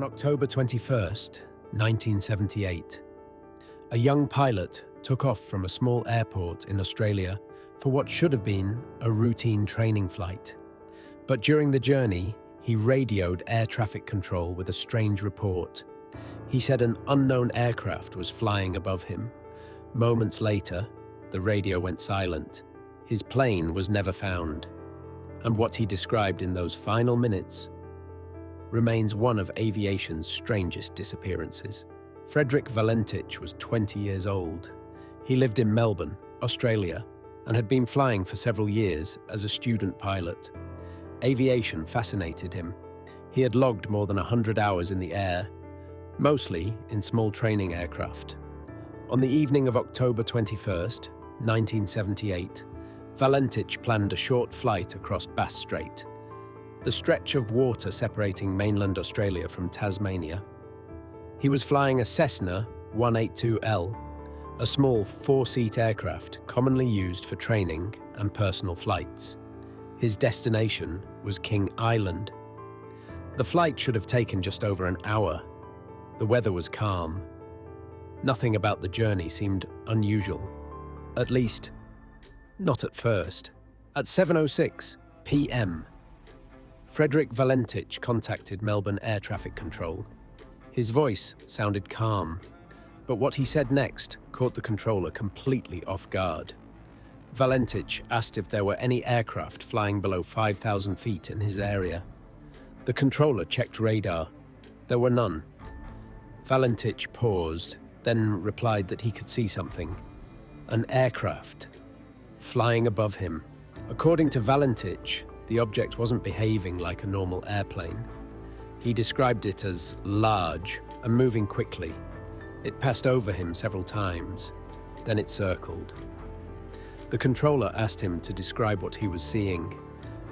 On October 21st, 1978, a young pilot took off from a small airport in Australia for what should have been a routine training flight. But during the journey, he radioed air traffic control with a strange report. He said an unknown aircraft was flying above him. Moments later, the radio went silent. His plane was never found. And what he described in those final minutes remains one of aviation's strangest disappearances. Frederick Valentich was 20 years old. He lived in Melbourne, Australia, and had been flying for several years as a student pilot. Aviation fascinated him. He had logged more than 100 hours in the air, mostly in small training aircraft. On the evening of October 21st, 1978, Valentich planned a short flight across Bass Strait, the stretch of water separating mainland Australia from Tasmania. He was flying a Cessna 182L, a small four-seat aircraft commonly used for training and personal flights. His destination was King Island. The flight should have taken just over an hour. The weather was calm. Nothing about the journey seemed unusual. At least, not at first. At 7:06 p.m., Frederick Valentich contacted Melbourne Air Traffic Control. His voice sounded calm, but what he said next caught the controller completely off guard. Valentich asked if there were any aircraft flying below 5,000 feet in his area. The controller checked radar. There were none. Valentich paused, then replied that he could see something. An aircraft flying above him. According to Valentich, the object wasn't behaving like a normal airplane. He described it as large and moving quickly. It passed over him several times, then it circled. The controller asked him to describe what he was seeing.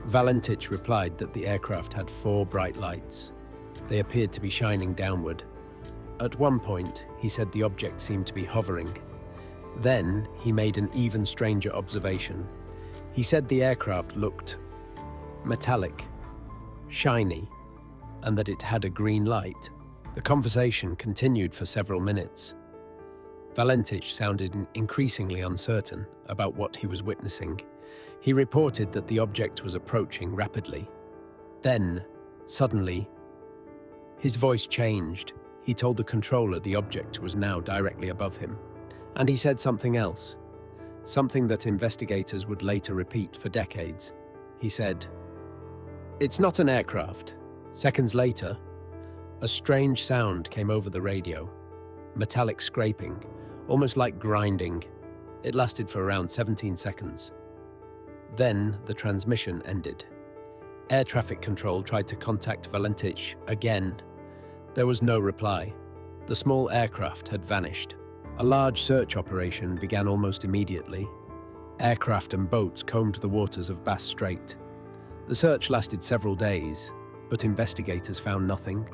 Valentich replied that the aircraft had 4 bright lights. They appeared to be shining downward. At one point, he said the object seemed to be hovering. Then, he made an even stranger observation. He said the aircraft looked metallic, shiny, and that it had a green light. The conversation continued for several minutes. Valentich sounded increasingly uncertain about what he was witnessing. He reported that the object was approaching rapidly. Then, suddenly, his voice changed. He told the controller the object was now directly above him. And he said something else, something that investigators would later repeat for decades. He said, "It's not an aircraft." Seconds later, a strange sound came over the radio, metallic scraping, almost like grinding. It lasted for around 17 seconds. Then the transmission ended. Air traffic control tried to contact Valentich again. There was no reply. The small aircraft had vanished. A large search operation began almost immediately. Aircraft and boats combed the waters of Bass Strait. The search lasted several days, but investigators found nothing.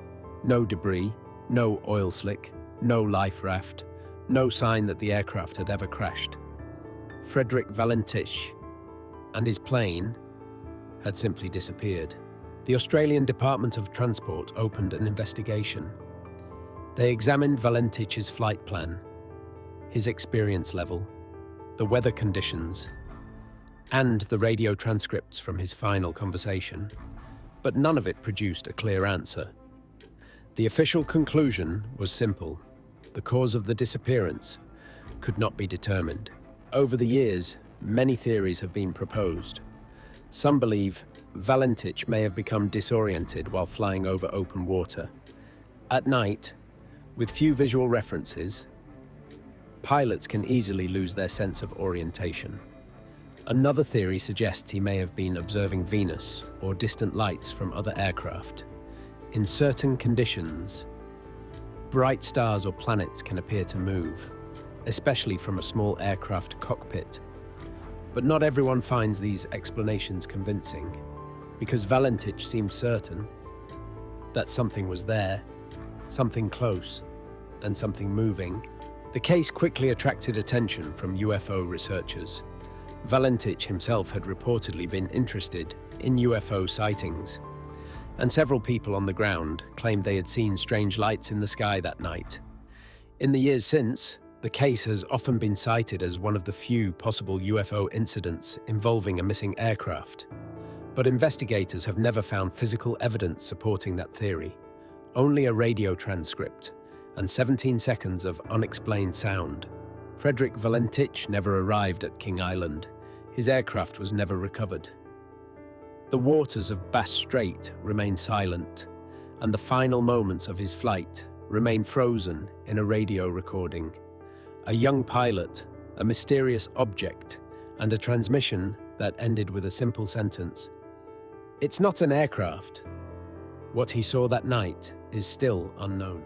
No debris, no oil slick, no life raft, no sign that the aircraft had ever crashed. Frederick Valentich and his plane had simply disappeared. The Australian Department of Transport opened an investigation. They examined Valentich's flight plan, his experience level, the weather conditions, and the radio transcripts from his final conversation, but none of it produced a clear answer. The official conclusion was simple. The cause of the disappearance could not be determined. Over the years, many theories have been proposed. Some believe Valentich may have become disoriented while flying over open water. At night, with few visual references, pilots can easily lose their sense of orientation. Another theory suggests he may have been observing Venus or distant lights from other aircraft. In certain conditions, bright stars or planets can appear to move, especially from a small aircraft cockpit. But not everyone finds these explanations convincing, because Valentich seemed certain that something was there, something close, and something moving. The case quickly attracted attention from UFO researchers. Valentich himself had reportedly been interested in UFO sightings. and several people on the ground claimed they had seen strange lights in the sky that night. In the years since, the case has often been cited as one of the few possible UFO incidents involving a missing aircraft. But investigators have never found physical evidence supporting that theory, only a radio transcript and 17 seconds of unexplained sound. Frederick Valentich never arrived at King Island. His aircraft was never recovered. The waters of Bass Strait remain silent, and the final moments of his flight remain frozen in a radio recording. A young pilot, a mysterious object, and a transmission that ended with a simple sentence. It's not an aircraft. What he saw that night is still unknown.